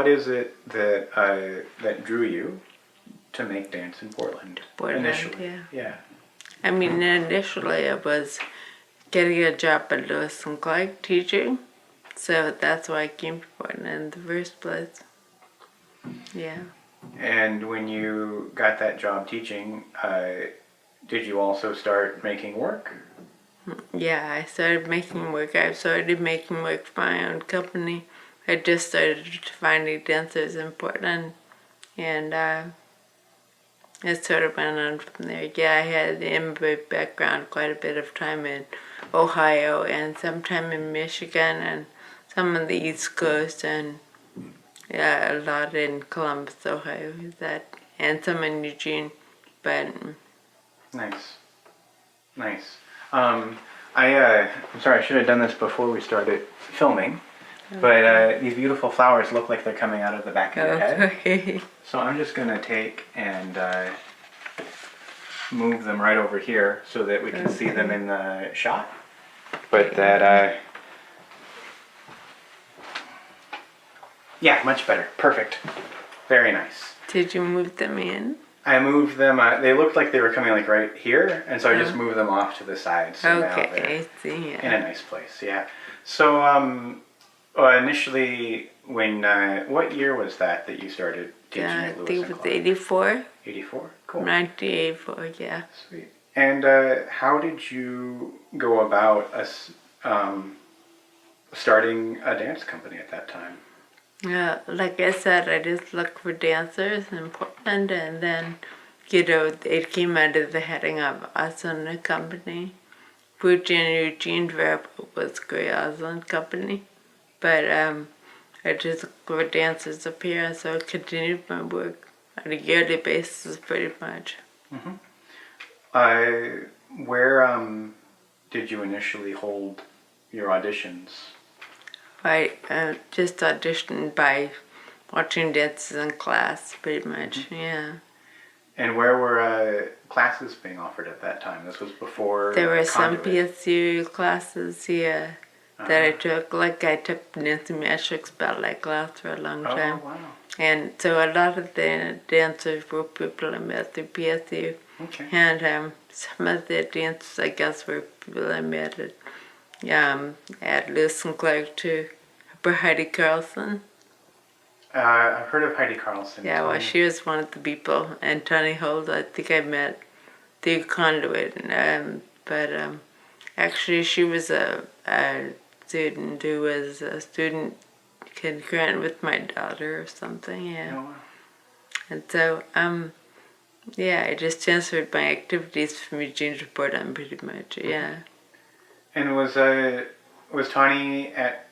what is it that that drew you to make dance in Portland? Initially, yeah. I mean, initially it was getting a job at Oslund+Co teaching, so that's why I came to Portland in the first place. Yeah. And when you got that job teaching, did you also start making work? Yeah, I started making work. I started making work for my own company. I just started finding dancers in Portland, and it sort of went on from there. Yeah, I had an immigrant background, quite a bit of time in Ohio and some time in Michigan and some on the East Coast, and yeah, a lot in Columbus, Ohio, and some in Eugene, but... Nice. Nice. I'm sorry, I should have done this before we started filming, but these beautiful flowers look like they're coming out of the back of your head. So I'm just going to take and move them right over here so that we can see them in the shot. But that, yeah, much better. Perfect. Very nice. Did you move them in? I moved them, they looked like they were coming like right here, and so I just moved them off to the side. So now they're I see, yeah. in a nice place, yeah. So initially, when, what year was that you started teaching at Lewis & Clark? I think it was 84. 84? Cool. 1984, yeah. Sweet. And how did you go about starting a dance company at that time? Like I said, I just looked for dancers in Portland, and then, it came out of the heading of Oslund Company. Which in Eugene was great Oslund Company. But I just looked for dancers up here, so I continued my work on a yearly basis pretty much. Mm-hmm. Where did you initially hold your auditions? I just auditioned by watching dances in class, pretty much, yeah. And where were classes being offered at that time? This was before There were some Conduit. PSU classes, yeah, that I took. Like I took Nancy Mashik's ballet class for a long time. Oh, wow. And so a lot of the dancers were people I met through PSU. Okay. And some of the dancers, I guess, were people I met at Lewis & Clark too. Heidi Carlson. I've heard of Heidi Carlson. Yeah, well, she was one of the people. And Tony Holt, I think I met through Conduit. But actually, she was a student who was a student concurrent with my daughter or something, yeah. Oh, wow. And so, yeah, I just transferred my activities from Eugene to Portland pretty much, yeah. And was Tawny at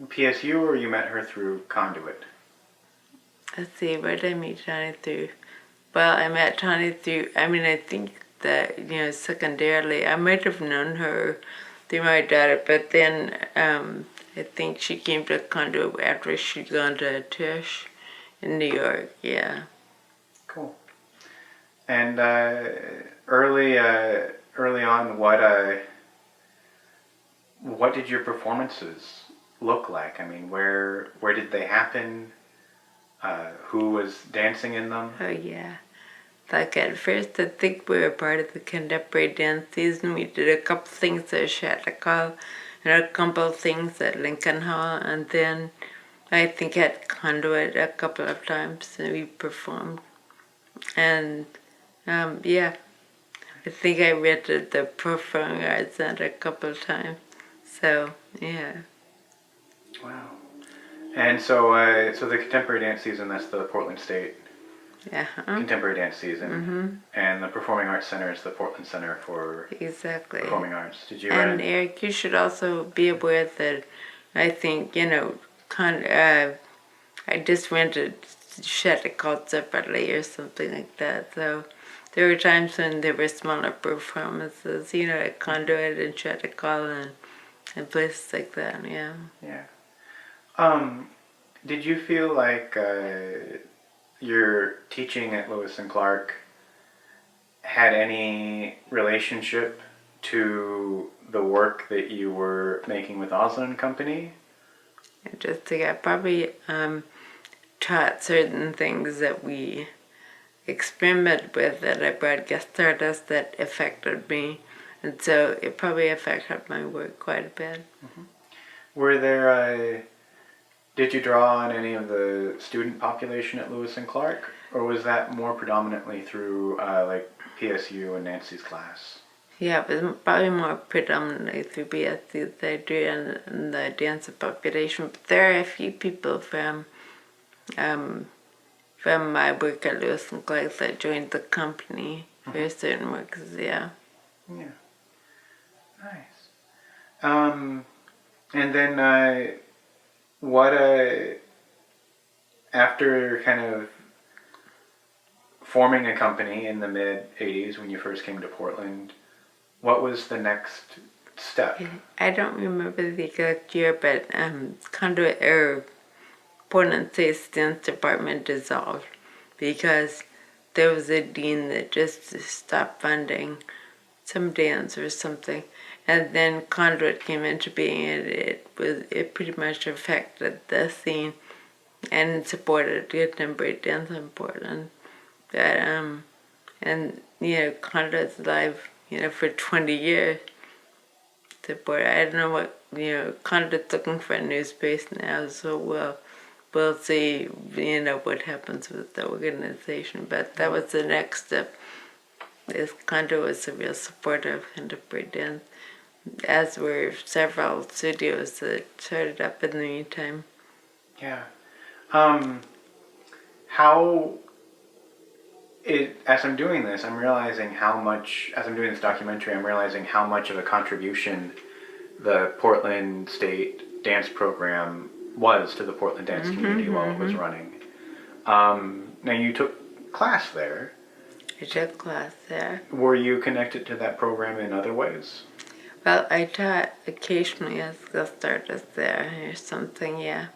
PSU, or you met her through Conduit? Let's see, where did I meet Tawny through? Well, I met Tawny through, I think that, secondarily, I might have known her through my daughter, but then I think she came to Conduit after she'd gone to Tisch in New York, yeah. Cool. And early on, what did your performances look like? I mean, where did they happen? Who was dancing in them? Oh, yeah. Like at first, I think we were part of the contemporary dance season. We did a couple things at Shattuck and a couple things at Lincoln Hall, and then I think at Conduit a couple of times we performed. And yeah, I think I rented the Performing Arts Center a couple of times. So, yeah. Wow. And so the contemporary dance season, that's the Portland State contemporary dance season. Mm-hmm. And the Performing Arts Center is the Portland Center for Performing Arts. Did you And Eric, you should also be aware that I think, I just rented Shattuck separately or something like that. So there were times when there were smaller performances, at Conduit and Shattuck and places like that, yeah. Yeah. Did you feel like your teaching at Lewis & Clark had any relationship to the work that you were making with Oslund Company? I just think I probably taught certain things that we experimented with that I brought guest artists that affected me. And so it probably affected my work quite a bit. Were there, did you draw on any of the student population at Lewis and Clark? Or was that more predominantly through like PSU and Nancy's class? Yeah, it was probably more predominantly through BSC that I drew in the dancer population. But there are a few people from my work at Lewis and Clark that joined the company for certain works, yeah. Yeah. Nice. And then what, after kind of forming a company in the mid-'80s when you first came to Portland, what was the next step? I don't remember the exact year, but Portland State's dance department dissolved because there was a dean that just stopped funding some dance or something, and then Conduit came into being, and it pretty much affected the scene and supported contemporary dance in Portland. But and Conduit's live for 20 years. Support. I don't know what Conduit's looking for a new space now, so we'll see what happens with the organization. But that was the next step. This Conduit was a real supporter of contemporary dance, as were several studios that started up in the meantime. Yeah. As I'm doing this, I'm realizing how much, as I'm doing this documentary, I'm realizing how much of a contribution the Portland State dance program was to the Portland dance community while it was running. Now you took class there. I took class there. Were you connected to that program in other ways? Well, I taught occasionally as guest artist there or something, yeah.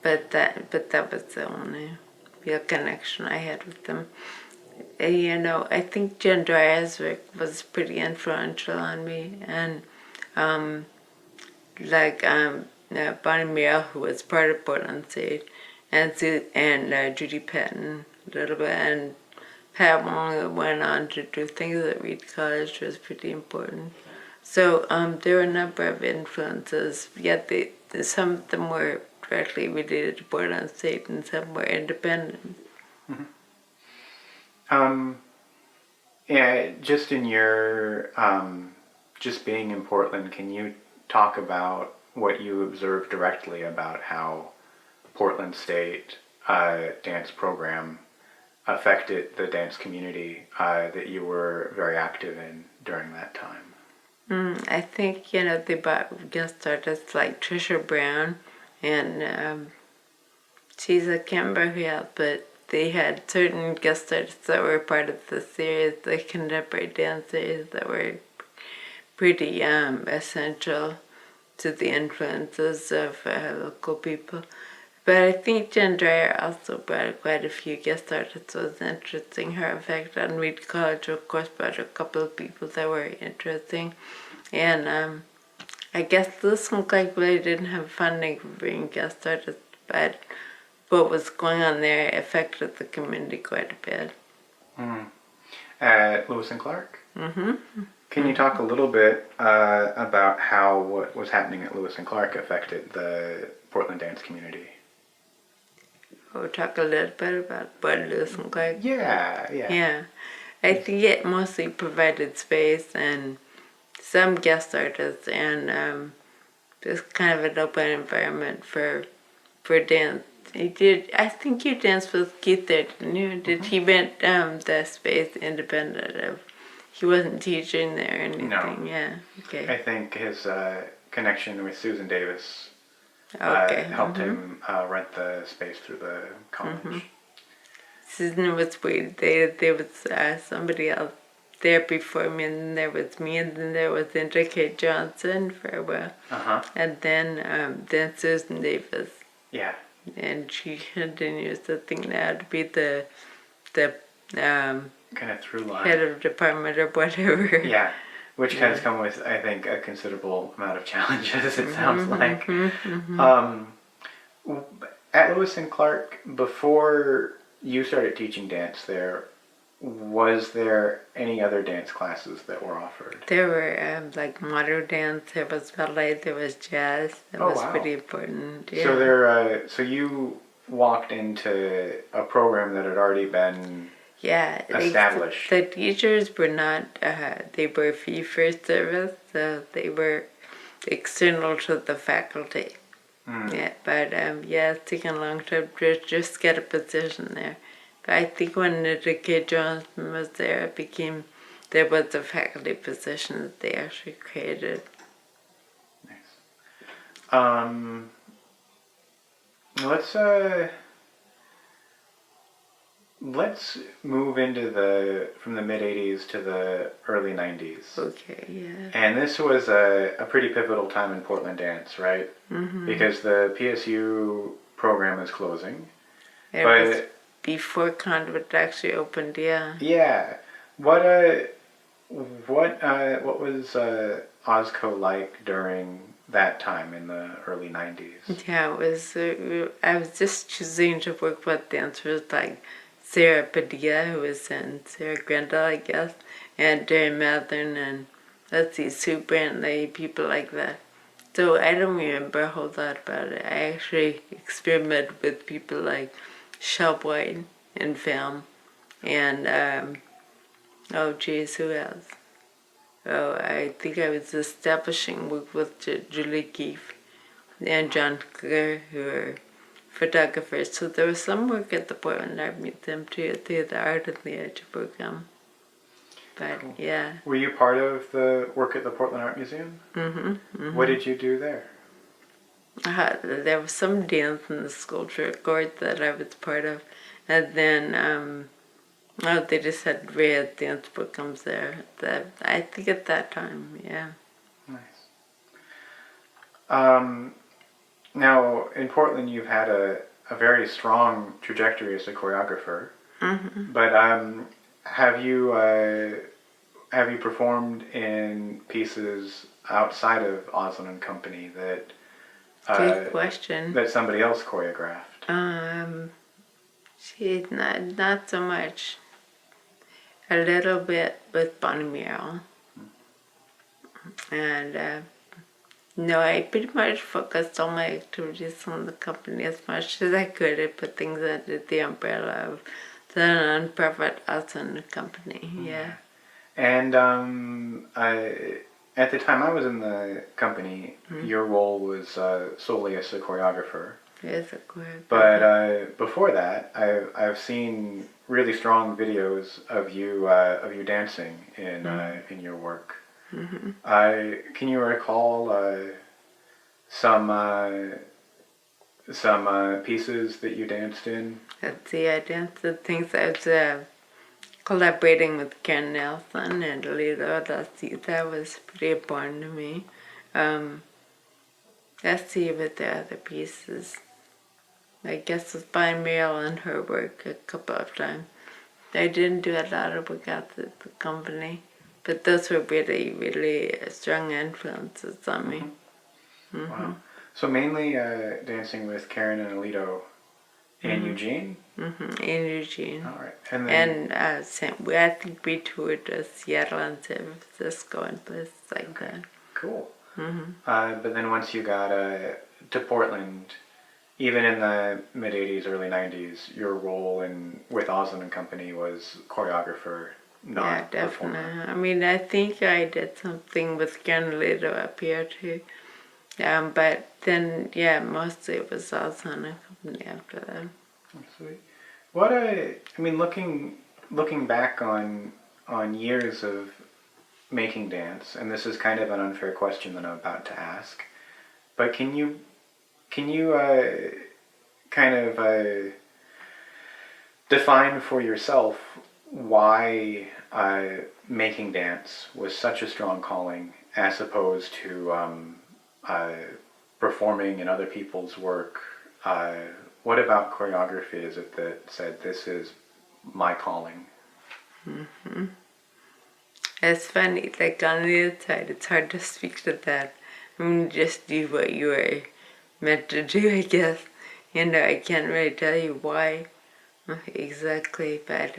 But that was the only real connection I had with them. I think Jen Dreyer's work was pretty influential on me, and Bonnie Merrill, who was part of Portland State, and Judy Patton a little bit, and Pat Wong went on to do things at Reed College, which was pretty important. So there were a number of influences, yet some of them were directly related to Portland State and some were independent. Yeah, just in your, just being in Portland, can you talk about what you observed directly about how Portland State dance program affected the dance community that you were very active in during that time? I think, they brought guest artists like Trisha Brown and I can't remember who else, but they had certain guest artists that were part of the series, the contemporary dance series, that were pretty essential to the influences of local people. But I think Jen Dreyer also brought quite a few guest artists. It was interesting. Her effect on Reed College, of course, brought a couple of people that were interesting. And I guess this one really didn't have funding for bringing guest artists, but what was going on there affected the community quite a bit. At Lewis and Clark? Can you talk a little bit about how what was happening at Lewis and Clark affected the Portland dance community? We'll talk a little bit about what Lewis and Clark. Yeah. I think it mostly provided space and some guest artists and just kind of an open environment for dance. I think you danced with Keith there, didn't you? Did he rent the space independent of, he wasn't teaching there or anything? No. Yeah, okay. I think his connection with Susan Davis helped him rent the space through the college. Susan was weird. There was somebody else there before me, and then there was me, and then there was Linda K. Johnson for a while. And then Susan Davis. Yeah. And she continues, I think, now to be the kind of through line. Head of department or whatever. Yeah. Which has come with, I think, a considerable amount of challenges, it sounds like. at Lewis and Clark, before you started teaching dance there, was there any other dance classes that were offered? There were like modern dance, there was ballet, there was jazz. That Oh, was wow. pretty important. Yeah. So there, so you walked into a program that had already been established. The teachers were not, they were fee for service, so they were external to the faculty. Yeah, but it's taken a long time to just get a position there. But I think when Nicky Johnson was there, there was a faculty position that they actually created. Nice. Let's move into from the mid 80s to the early 90s. Okay, yeah. And this was a pretty pivotal time in Portland dance, right? Mm-hmm. Because the PSU program is closing. It was before Conduit actually opened, yeah. Yeah. What was Osco like during that time in the early 90s? Yeah, it was, I was just choosing to work with dancers like Sarah Padilla, who was in Sarah Grendel, I guess, and Derry Mathern, and let's see, Sue Brantley, people like that. So I don't remember a whole lot about it. I actually experimented with people like Shel White in film, and oh geez, who else? Oh, I think I was establishing work with Julie Keefe and John Clear, who were photographers. So there was some work at the Portland Art Museum too, through the Art and the Edge program. But cool. yeah. Were you part of the work at the Portland Art Museum? Mm-hmm. Mm-hmm. What did you do there? There was some dance in the sculpture court that I was part of. And then they just had rare dance programs there. I think at that time, yeah. Nice. Now, in Portland, you've had a very strong trajectory as a choreographer. Mm-hmm. But have you performed in pieces outside of Oslund Company that Good question. that somebody else choreographed? She's not so much. A little bit with Bonnie Merrill. And no, I pretty much focused all my activities on the company as much as I could. I put things under the umbrella of the non-profit Oslund Company, yeah. And at the time I was in the company, your role was solely as a choreographer. Yes, a choreographer. But before that, I've seen really strong videos of you dancing in your work. Mm-hmm. Can you recall some pieces that you danced in? Let's see, I danced the things I was collaborating with Karen Nelson and Lito. That was pretty important to me. Let's see with the other pieces. I guess with Bonnie Merrill and her work a couple of times. I didn't do a lot of work out at the company, but those were really, really strong influences on me. Mm-hmm. Wow. So mainly dancing with Karen and Alito in Eugene? Mm-hmm. In Eugene. All right. And then, I think we toured Seattle and San Francisco and places like that. Cool. Mm-hmm. But then once you got to Portland, even in the mid 80s, early 90s, your role with Oslund Company was choreographer, not definitely. performer. I mean, I think I did something with Karen Lito up here too. But then, mostly it was Oslund Company after that. Sweet. What I mean, looking back on years of making dance, and this is kind of an unfair question that I'm about to ask, but can you kind of define for yourself why making dance was such a strong calling as opposed to performing in other people's work? What about choreography is it that said, this is my calling? Mm-hmm. It's funny, like on the inside, it's hard to speak to that. I mean, just do what you were meant to do, I guess. I can't really tell you why exactly, but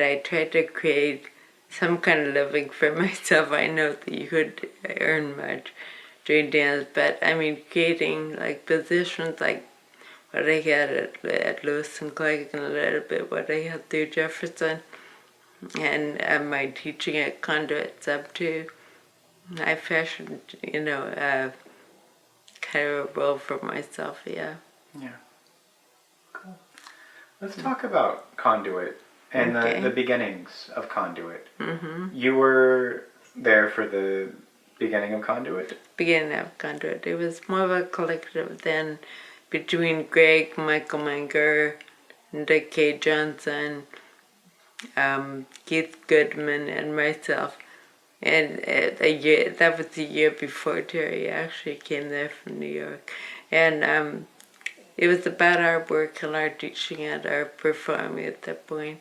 I tried to create some kind of living for myself. I know that you could earn much doing dance, but I mean, creating like positions like what I had at Lewis and Clark and a little bit what I had through Jefferson, and my teaching at Conduit Sub too. I fashioned, kind of a role for myself, yeah. Yeah. Cool. Let's talk about Conduit and Okay. the beginnings of Conduit. Mm-hmm. You were there for the beginning of Conduit? Beginning of Conduit. It was more of a collective then between Greg, Michael Menger, Dick K. Johnson, Keith Goodman, and myself. And that was the year before Terry actually came there from New York. And it was about our work and our teaching and our performing at that point.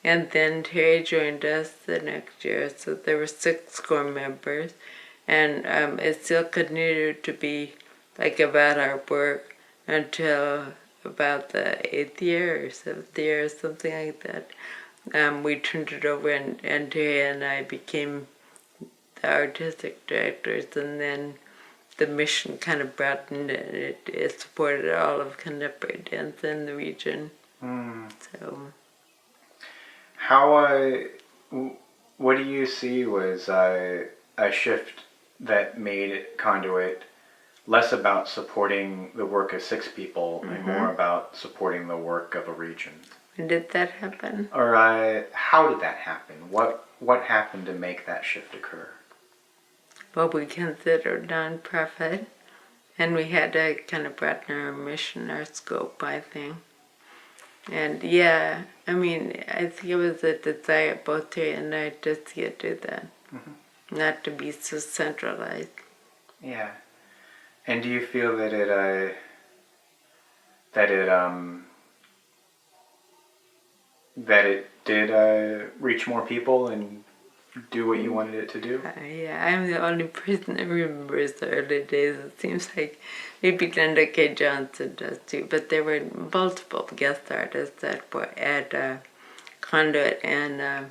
And then Terry joined us the next year, so there were 6 core members. And it still continued to be like about our work until about the 8th year or 7th year or something like that. We turned it over and Terry and I became the artistic directors, and then the mission kind of broadened and it supported all of contemporary dance in the region. So, How, what do you see was a shift that made Conduit less about supporting the work of 6 people and more about supporting the work of a region? when did that happen? Or how did that happen? What happened to make that shift occur? Well, we considered nonprofit, and we had to kind of broaden our mission, our scope, I think. And yeah, I mean, I think it was a desire both Terry and I to see it do that, not to be so centralized. Yeah. And do you feel that it did reach more people and do what you wanted it to do? Yeah, I'm the only person that remembers the early days. It seems like maybe Linda K. Johnson does too, but there were multiple guest artists at Conduit, and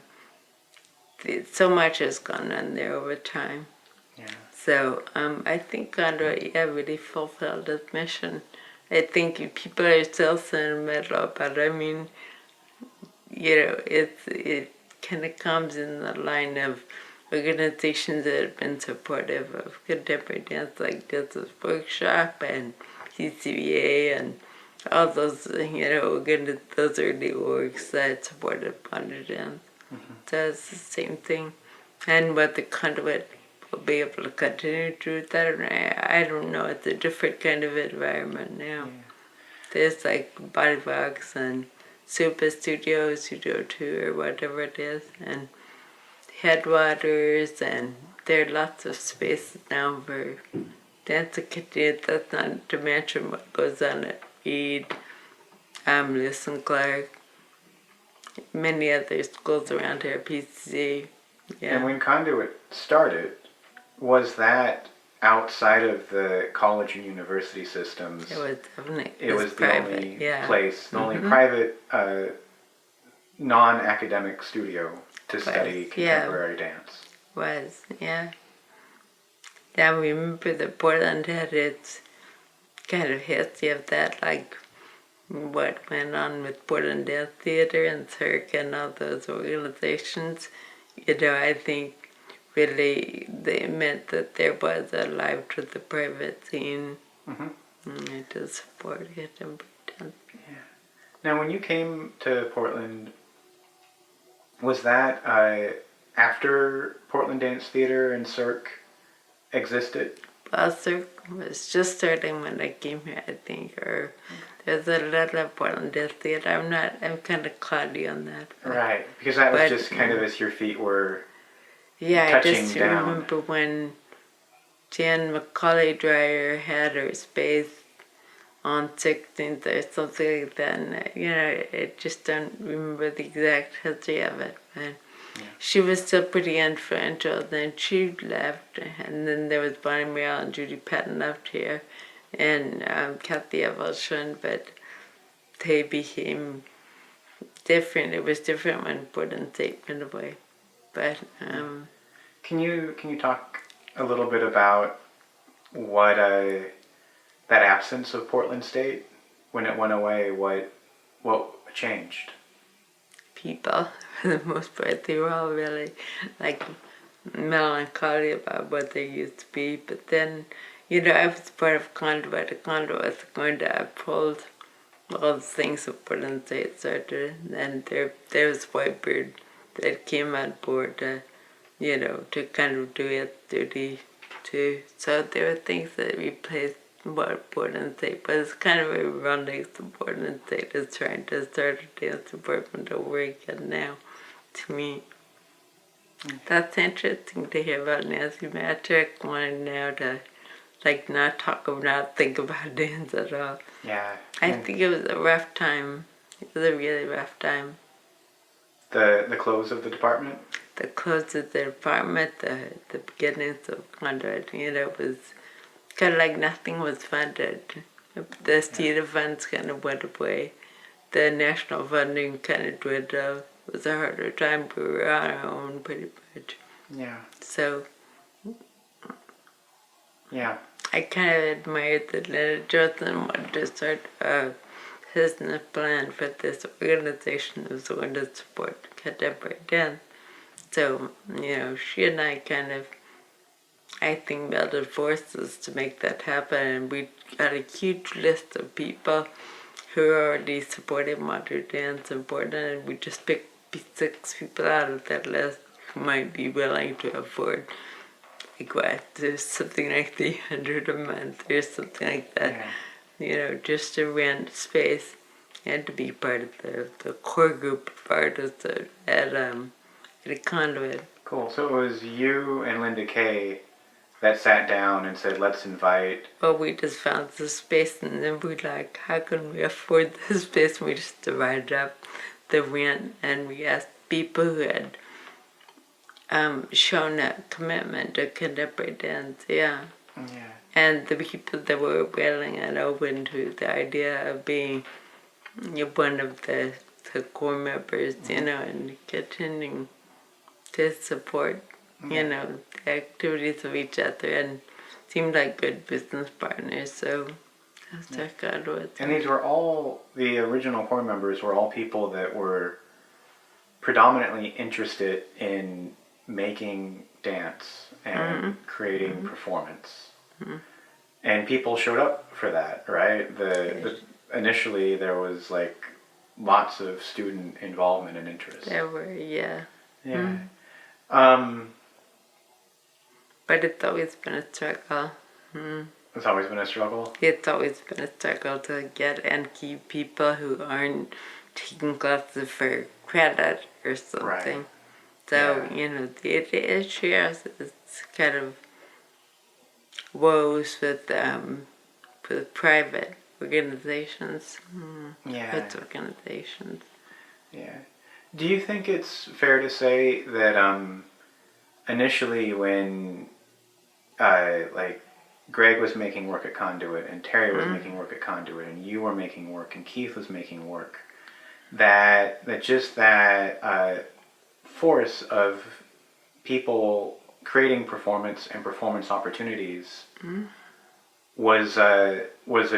so much has gone on there over time. Yeah. So I think Conduit, really fulfilled its mission. I think people are still sentimental about it. I mean, it kind of comes in the line of organizations that have been supportive of contemporary dance, like Dance's Workshop and CCBA and all those, those early orgs that supported modern dance. So it's the same thing. And what the Conduit will be able to continue to do with that, I don't know. It's a different kind of environment now. Yeah. There's like Body Box and Super Studio, Studio 2 or whatever it is, and Headwaters, and there are lots of spaces now for dance and continue. That's not to mention what goes on at Reed, Lewis and Clark, many other schools around here, PCC. Yeah. And when Conduit started, was that outside of the college and university systems? It was definitely. It was private, the only yeah. place, the only private, non-academic studio to study contemporary dance. Was, yeah. Yeah, I remember that Portland had its kind of history of that, like what went on with Portland Dance Theater and Cirque and all those organizations. I think really they meant that there was a life to the private scene to support contemporary dance. Yeah. Now, when you came to Portland, was that after Portland Dance Theater and Cirque existed? Well, Cirque was just starting when I came here, I think, or there's a little Portland Dance Theater. I'm kind of cloudy on that. Right, because that was just kind of as your feet were touching down. I just remember when Jan Macaulay Dreyer had her space on 16th or something like that, and I just don't remember the exact history of it, but she was still pretty influential. Then she left, and then there was Bonnie Merrill and Judy Patton left here, and kept the evolution, but they became different. It was different when put in tape in a way. But can you talk a little bit about what that absence of Portland State, when it went away, what changed? people, for the most part, they were all really like melancholy about what they used to be. But then, I was part of Conduit. The Conduit was going to uphold all the things that Portland State started. And there was Whitebird that came on board to kind of do its duty too. So there were things that replaced what Portland State, but it's kind of ironic that Portland State is trying to start a dance department over again now, to me. That's interesting to hear about Nancy Matrick wanting now to not think about dance at all. Yeah. I think it was a rough time. It was a really rough time. The close of the department? The close of the department, the beginnings of Conduit, was kind of like nothing was funded. The state funds kind of went away. The national funding kind of dwindled. It was a harder time. We were on our own pretty much. Yeah. So yeah, I kind of admired that Leonard Johnson wanted to start a business plan for this organization that was going to support contemporary dance. So, she and I kind of, I think, melded forces to make that happen, and we got a huge list of people who are already supporting modern dance in Portland, and we just picked 6 people out of that list who might be willing to afford something like $300 a month or something like that. Yeah. Just to rent space and to be part of the core group of artists at a Conduit. Cool. So it was you and Linda Kay that sat down and said, let's invite... Well, we just found the space, and then we like, how can we afford this space? And we just divided up the rent, and we asked people who had shown a commitment to contemporary dance, Yeah. and the people that were willing and open to the idea of being one of the core members, and continuing to support, the activities of each other, and seemed like good business partners, so that's our Conduit. And these were all, the original core members were all people that were predominantly interested in making dance and creating performance. And people showed up for that, right? Initially there was like lots of student involvement and interest. There were, yeah. Yeah. But it's always been a struggle. It's always been a struggle. It's always been a struggle to get and keep people who aren't taking classes for credit or something. Right. So, the issue is kind of woes with private organizations. Arts organizations. Yeah. Do you think it's fair to say that initially when Greg was making work at Conduit and Terry was making work at Conduit and you were making work and Keith was making work, that force of people creating performance and performance opportunities was a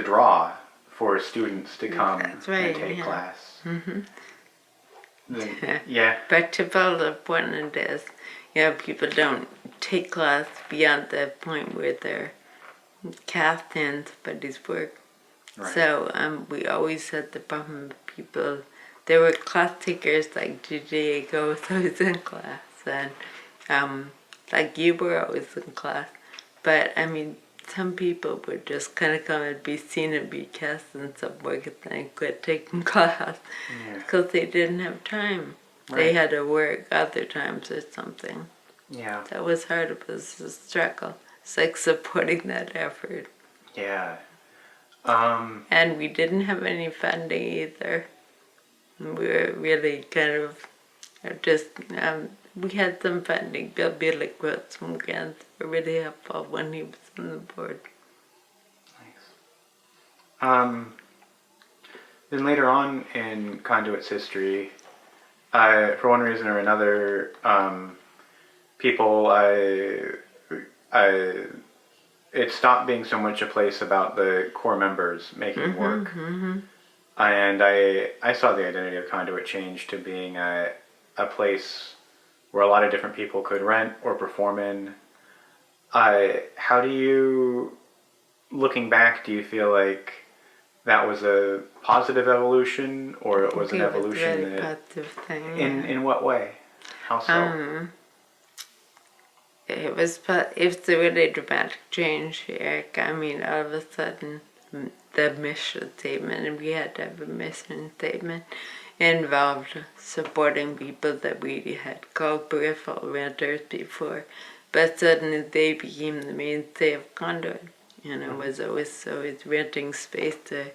draw for students to come and take class. But to build a point is, people don't take class beyond the point where they're cast in somebody's work. Right. So we always had the problem of people. There were class takers like Diego was always in class, and like you were always in class. But I mean, some people would just kind of come and be seen and be cast in some work and then quit taking class because they didn't have time. Right. They had to work other times or something. Yeah. That was hard. It was a struggle. It's like supporting that effort. Yeah. And we didn't have any funding either. We were really kind of just, we had some funding. Bill Billick wrote some grants that were really helpful when he was on the board. Nice. Then later on in Conduit's history, for one reason or another, people, it stopped being so much a place about the core members making work. And I saw the identity of Conduit change to being a place where a lot of different people could rent or perform in. How do you, looking back, do you feel like that was a positive evolution, or it was an evolution very that... positive thing. In what way? How so? It's a really dramatic change. Like, I mean, all of a sudden, the mission statement, and we had to have a mission statement, involved supporting people that we had called peripheral renters before, but suddenly they became the mainstay of Conduit. You know, was always renting space to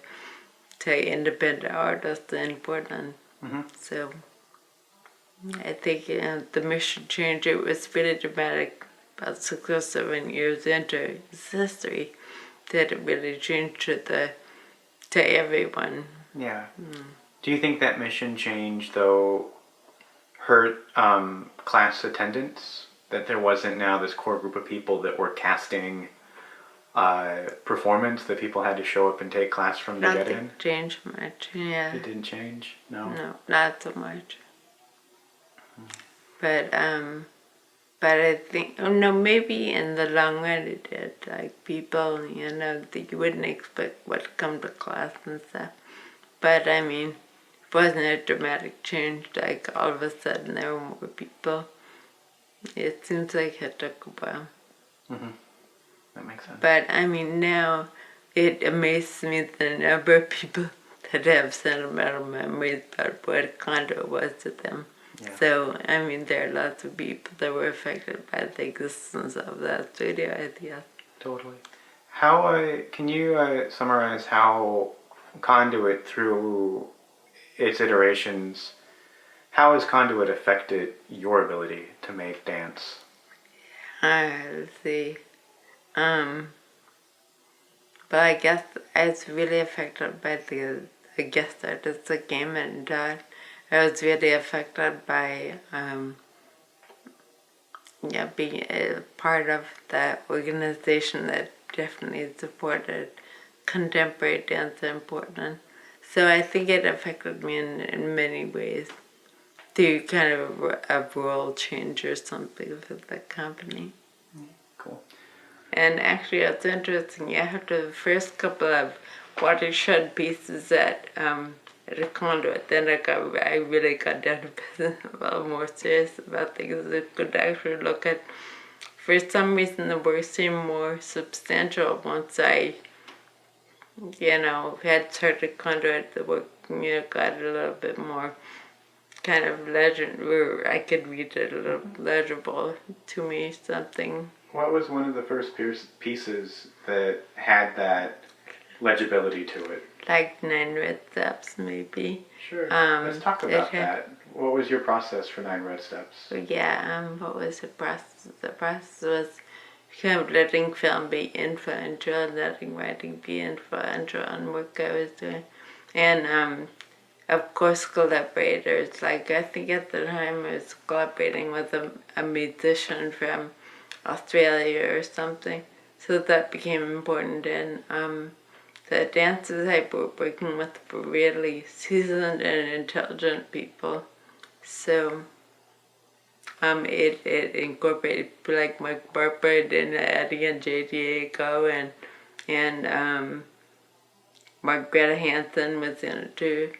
independent artists in Portland. So I think the mission change, it was really dramatic about 6 or 7 years into its history that it really changed to everyone. Yeah. Do you think that mission change, though, hurt class attendance? That there wasn't now this core group of people that were casting performance that people had to show up and take class from to get in? Nothing changed much, yeah. It didn't change? No? No, not so much. But I think, maybe in the long run it did. Like, people, that you wouldn't expect would come to class and stuff. But I mean, it wasn't a dramatic change. Like, all of a sudden there were more people. It seems like it took a while. That makes sense. But I mean, now it amazes me the number of people that have sentimental memories about what Conduit was to them. Yeah. So, I mean, there are lots of people that were affected by the existence of that studio idea. Totally. How can you summarize how Conduit, through its iterations, how has Conduit affected your ability to make dance? Let's see. But I guess I was really affected by the guest artists that came and taught. I was really affected by being a part of that organization that definitely supported contemporary dance in Portland. So I think it affected me in many ways through kind of a role change or something for the company. Cool. And actually, it's interesting. After the first couple of watershed pieces at the Conduit, then I really got down to business, a little more serious about things. I could actually look at, for some reason, the work seemed more substantial once I, had started Conduit. The work, got a little bit more kind of legend, where I could read it a little legible to me, something. What was one of the first pieces that had that legibility to it? Like 9 Red Steps, maybe. Sure. Let's talk about that. What was your process for 9 Red Steps? What was the process? The process was kind of letting film be influential, letting writing be influential on what I was doing. And of course, collaborators. Like, I think at the time I was collaborating with a musician from Australia or something. So that became important. And the dancers I were working with were really seasoned and intelligent people. So it incorporated people like Mike Barber and Eddie and J.D.A. and Margareta Hansen was in it too.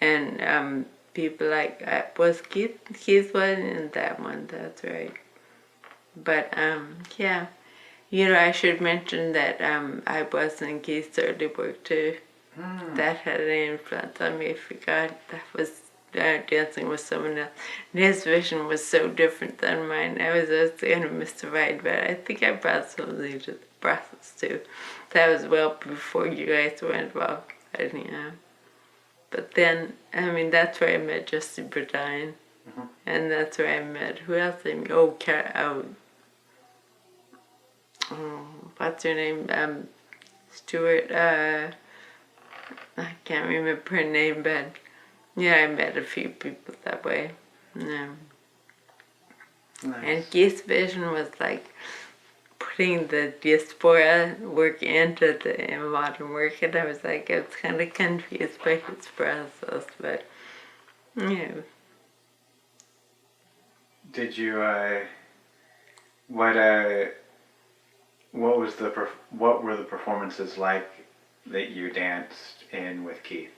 And people like, was Keith was in that one, that's right. But yeah. I should mention that I was in Keith's early work too. That had an influence on me. I forgot that was dancing with someone else. And his vision was so different than mine. I was kind of mystified, but I think I brought something to the process too. That was well before you guys were involved. But then, that's where I met Justin Burdine. And that's where I met, who else I met? What's her name? Stuart, I can't remember her name, but yeah, I met a few people that way. Yeah. Nice. And Keith's vision was like putting the diaspora work into the modern work, and I was kind of confused by his process, but yeah. Did you what what were the performances like that you danced in with Keith?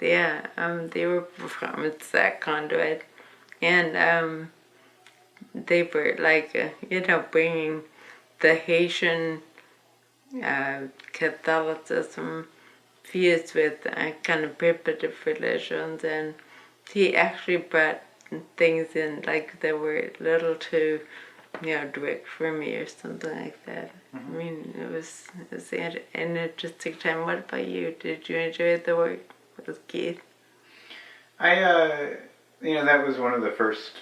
Yeah, they were performance at Conduit, and they were bringing the Haitian Catholicism fused with kind of primitive religions, and he actually brought things in like that were a little too, direct for me or something like that. I mean, it was an interesting time. What about you? Did you enjoy the work with Keith? I that was one of the first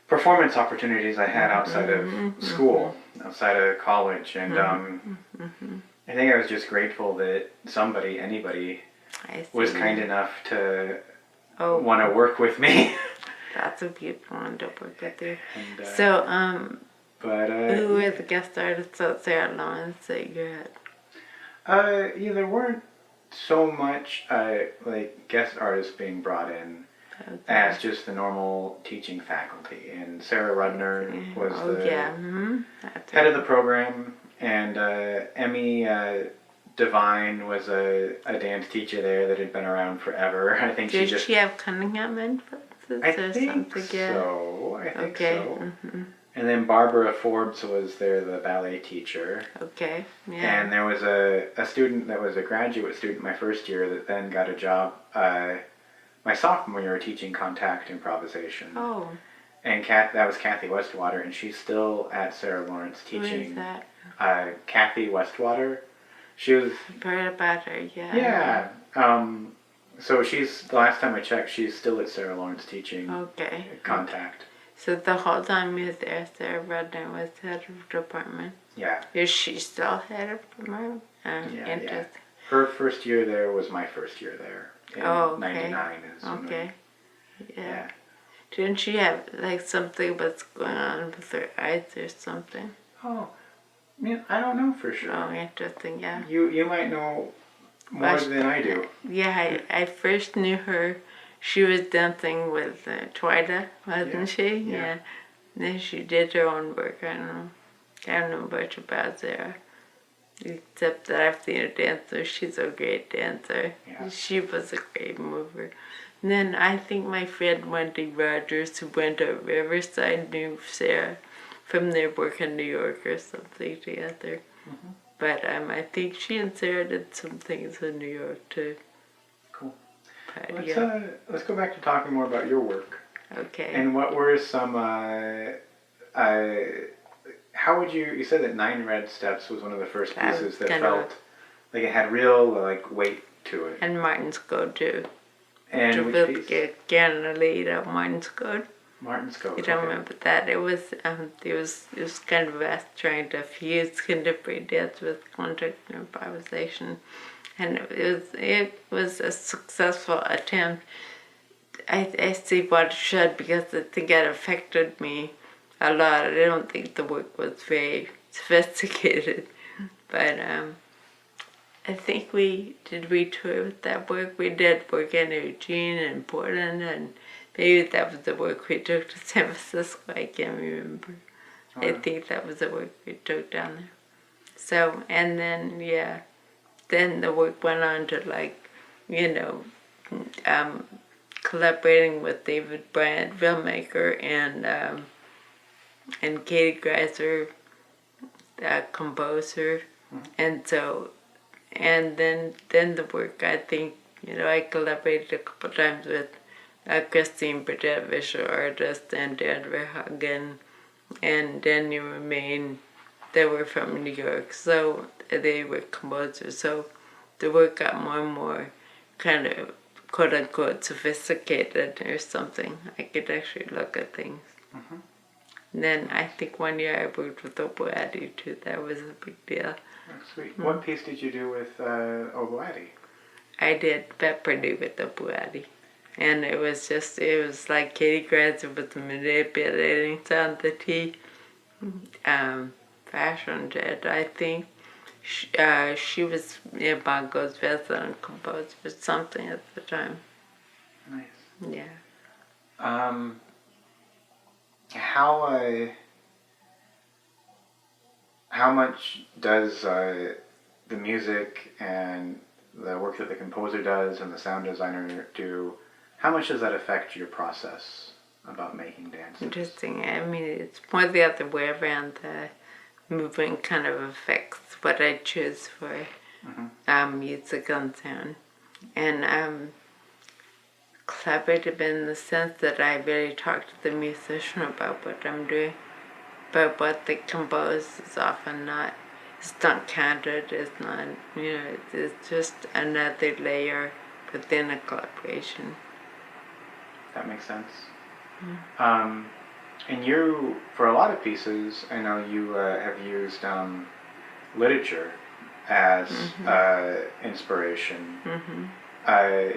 performance opportunities I had outside of school, outside of college, and I think I was just grateful that anybody, was kind enough to want to work with me. That's a beautiful one to work with you. And, So, but who were the guest artists at Sarah Lawrence that you had? there weren't so much like guest artists being brought in as just the normal teaching faculty. And Sarah Rudner was head of the program, and Emmy Devine was a dance teacher there that had been around forever. I think Did she have Cunningham influences I think so. I think so. And then Barbara Forbes was there, the ballet teacher. Okay, yeah. And there was a student that was a graduate student my first year that then got a job my sophomore year teaching contact improvisation. Oh. And that was Kathy Westwater, and she's still at Sarah Lawrence teaching. Who is that? Kathy Westwater. She was... I've heard about her, yeah. Yeah. So the last time I checked, she's still at Sarah Lawrence teaching contact. So the whole time you were there, Sarah Rudner was head of department. Yeah. Is she still head of department? Yeah. Her first year there was my first year there. In 99 is when Yeah. Didn't she have something what's going on with her eyes or something? Oh, I don't know for sure. Oh, interesting, yeah. You might know more than I do. Yeah, I first knew her. She was dancing with Twyla, wasn't she? Yeah. Then she did her own work. I don't know much about Sarah. Except that I've seen her dance, so she's a great dancer. Yeah. She was a great mover. And then I think my friend Wendy Rogers, who went to Riverside, knew Sarah from their work in New York or something together. But I think she and Sarah did some things in New York too. Cool. But, let's go back to talking more about your work. Okay. And what were some how would you said that 9 Red Steps was one of the first pieces that felt like it had real weight to it. And Martin's Code too. And which piece? Again, the lead of Martin's Code. Martin's Code. You don't remember that? It was kind of us trying to fuse contemporary dance with contact improvisation, and it was a successful attempt. I see what it should, because I think it affected me a lot. I don't think the work was very sophisticated, but I think we tour with that work. We did work in Eugene and Portland, and maybe that was the work we took to San Francisco. I can't remember. Oh, I think that was the work we took down there. So, and then then the work went on to collaborating with David Bryant, filmmaker, and Katie Greiser, composer, and so, and then the work, I think, I collaborated a couple times with Christine Burdett, visual artist, and Deandra Hagen, and Daniel Romaine. They were from New York, so they were composers, so the work got more and more kind of quote-unquote sophisticated or something. I could actually look at things. And then I think one year I worked with Opal Addy too. That was a big deal. Oh, sweet. What piece did you do with Oboati? I did Pepperdy with the Buati. And it was like Katie Granson with the manipulating sound that he fashioned it, I think. She was Bongo's veteran composer or something at the time. Nice. Yeah. How much does the music and the work that the composer does and the sound designer do, how much does that affect your process about making dances? Interesting. I mean, it's more the other way around. The movement kind of affects what I choose for music and sound. And collaborative in the sense that I really talk to the musician about what I'm doing. But what they compose is often not, it's not counted, it's not, it's just another layer within a collaboration. That makes sense. And you, for a lot of pieces, I know you have used literature as inspiration. How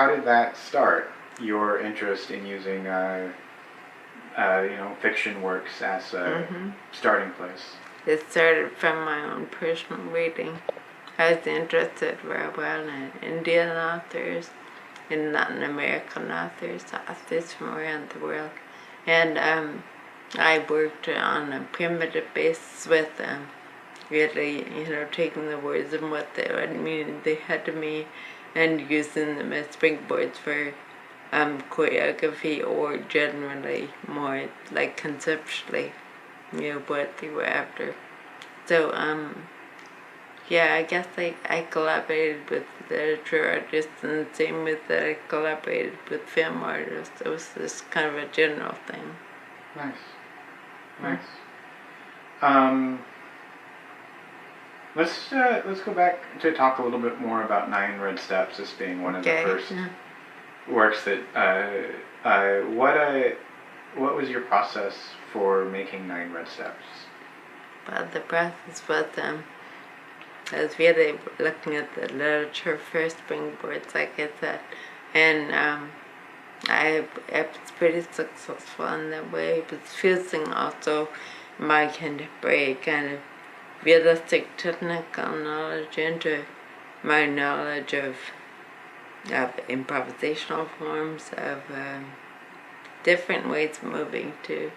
did that start? Your interest in using fiction works as a starting place? It started from my own personal reading. I was interested for a while in Indian authors and Latin American authors from around the world. And I worked on a primitive basis with them, really, taking the words and what they had to mean and using them as springboards for choreography or generally more like conceptually, what they were after. So, I guess I collaborated with literature artists and the same with that I collaborated with film artists. It was this kind of a general thing. Nice. Let's go back to talk a little bit more about Nine Red Steps as being one of the first works that. What was your process for making Nine Red Steps? Well, the process was I was really looking at the literature first, springboards, like I said, and I was pretty successful in that way. It was fusing also my contemporary kind of realistic technical knowledge into my knowledge of improvisational forms, of different ways of moving too.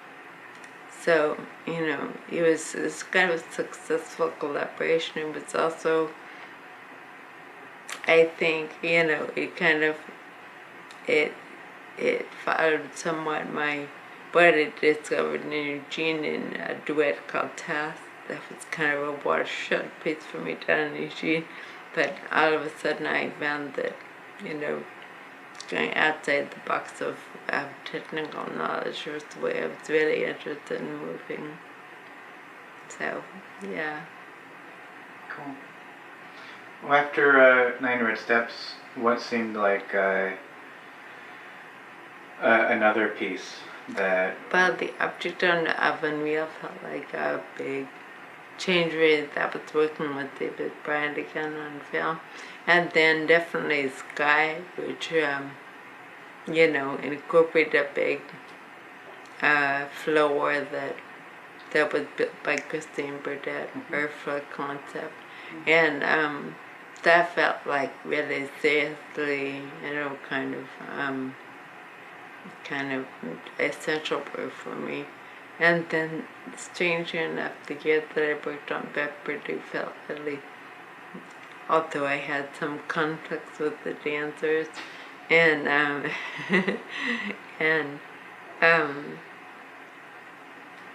So, it was kind of a successful collaboration. It was also, I think, it followed somewhat what I discovered in Eugene in a duet called Task. That was kind of a watershed piece for me down in Eugene. But all of a sudden I found that, going outside the box of technical knowledge was the way I was really interested in moving. So, yeah. Cool. Well, after Nine Red Steps, what seemed like another piece that... Well, the object on the oven wheel felt like a big change really. That was working with David Bryant again on film. And then definitely Sky, which, incorporated a big floor that was built by Christine Burdett, Earthflow concept. And that felt like really seriously, kind of essential work for me. And then, strangely enough, the year that I worked on Pepperdy felt really, although I had some conflicts with the dancers, and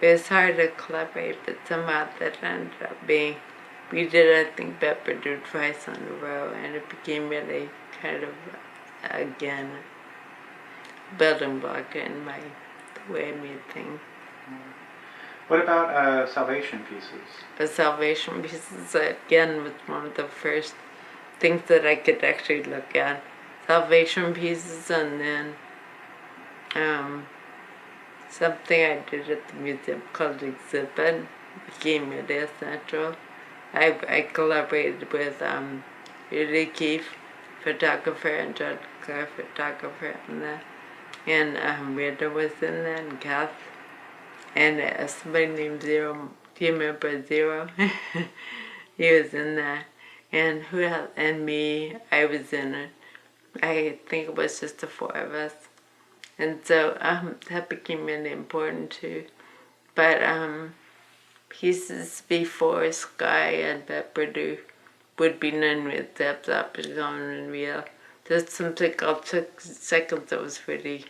it was hard to collaborate, but somehow that ended up being, we did, I think, Pepperdy twice on a row, and it became really kind of, again, building block in the way I made things. What about Salvation pieces? The Salvation pieces, again, was one of the first things that I could actually look at. Salvation pieces, and then something I did at the museum called Exhibit, became really essential. I collaborated with Rudy Keefe, photographer, and John Clark, photographer, and Rita was in that, and Kath, and somebody named Zero. Do you remember Zero? He was in that, and who else? And me, I was in it. I think it was just the four of us, and so that became really important too. But pieces before Sky and Pepperdew would be none with depth, opposite and real. There's something called 6 seconds that was really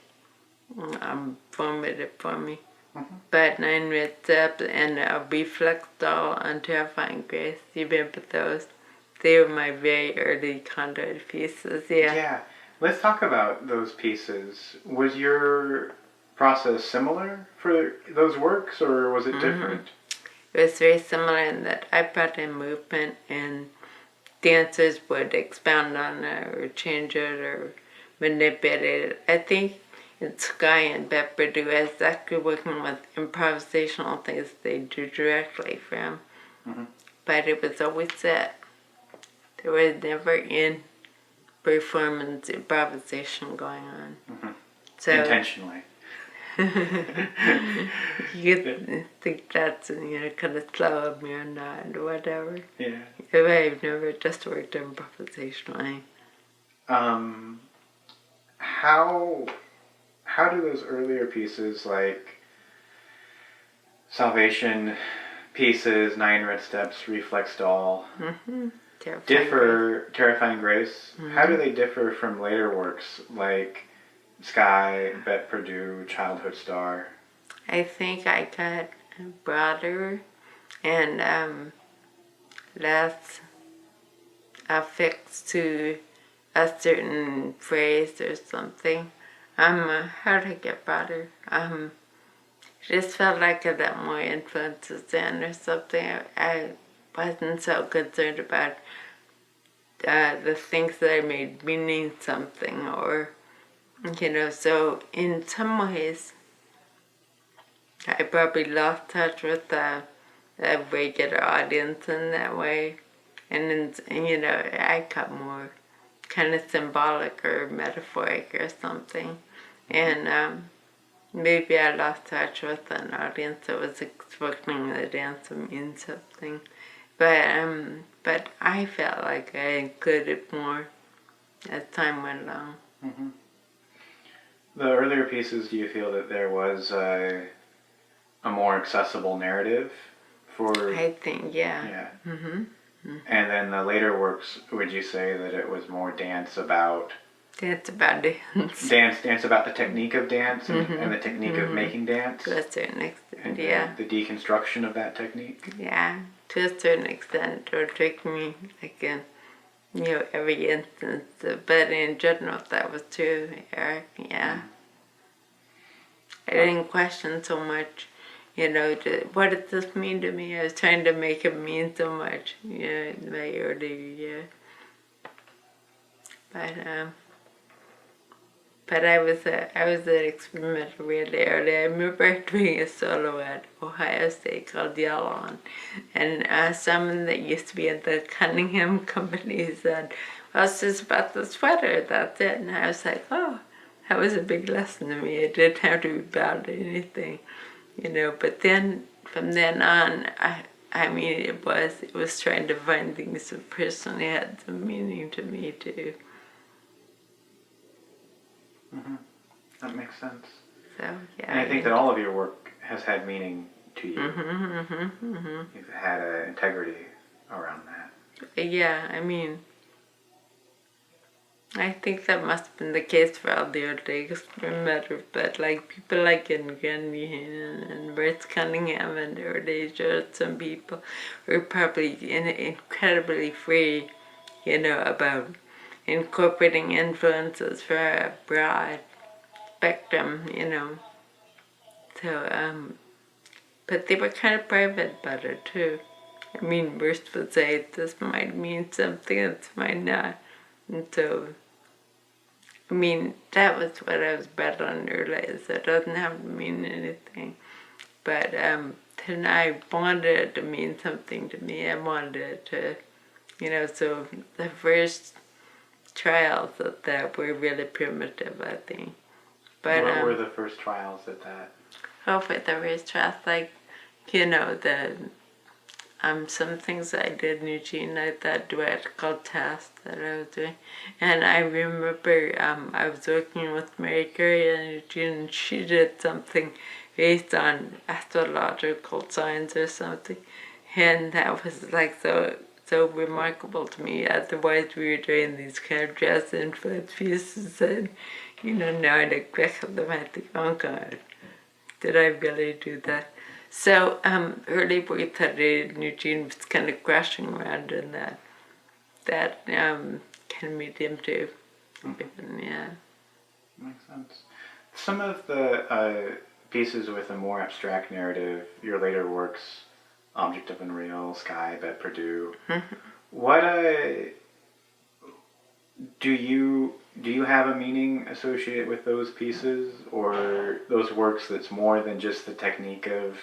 formative for me. But 9 with depth and a reflex doll on Terrifying Grace. You remember those? They were my very early conduit pieces, yeah. Yeah. Let's talk about those pieces. Was your process similar for those works, or was it different? It was very similar in that I brought in movement and dancers would expound on it or change it or manipulate it. I think in Sky and Pepperdew, I was actually working with improvisational things they do directly from. But it was always set. There was never in performance improvisation going on. So Intentionally. you could think that's kind of slow of me or not or whatever. Yeah. I've never just worked improvisationally. How do those earlier pieces like Salvation pieces, 9 Red Steps, Reflex Doll, Terrifying Grace? How do they differ from later works like Sky, Bet Perdue, Childhood Star? I think I got broader and less affixed to a certain phrase or something. How did I get broader? It just felt like I got more influences in or something. I wasn't so concerned about the things that I made meaning something or, so in some ways I probably lost touch with the regular audience in that way. And I got more kind of symbolic or metaphoric or something. And maybe I lost touch with an audience that was expecting the dance to mean something. But I felt like I included more as time went along. The earlier pieces, do you feel that there was a more accessible narrative for? I think, yeah. Yeah. And then the later works, would you say that it was more dance about? Dance about dance. Dance about the technique of dance and the technique of making dance? To a certain extent, and yeah. The deconstruction of that technique? Yeah, to a certain extent. It would take me, like, in, every instance. But in general, that was true, Eric, yeah. I didn't question so much, what does this mean to me? I was trying to make it mean so much, in my earlier years. But I was an experimenter really early. I remember doing a solo at Ohio State called Yell On. And someone that used to be at the Cunningham Company said, well, it's just about the sweater, that's it. And I was like, oh, that was a big lesson to me. It didn't have to be about anything, But then, from then on, it was trying to find things that personally had some meaning to me too. That makes sense. So, yeah. And I think that all of your work has had meaning to you. You've had an integrity around that. Yeah, I think that must have been the case for all the early experimenters, but like people like Granny and Bert Cunningham and early some people were probably incredibly free, about incorporating influences for a broad spectrum, So, but they were kind of private about it too. Burst would say this might mean something, this might not. And so, that was what I was bred on early, so it doesn't have to mean anything. But then I wanted it to mean something to me. I wanted it to, so the first trials at that were really primitive, I think. But what were the first trials at that? for the first trials, like, some things I did in Eugene, like that duettical task that I was doing. And I remember I was working with Mary Curry in Eugene, and she did something based on astrological signs or something. And that was like so remarkable to me. Otherwise, we were doing these kind of dress influence pieces, and now I look back at them, I think, oh God, did I really do that? So early work that I did in Eugene was kind of crashing around in that kind of medium too. Yeah. Makes sense. Some of the pieces with a more abstract narrative, your later works, Object of Unreal, Sky, Bet Perdue. What do you have a meaning associated with those pieces, or those works that's more than just the technique of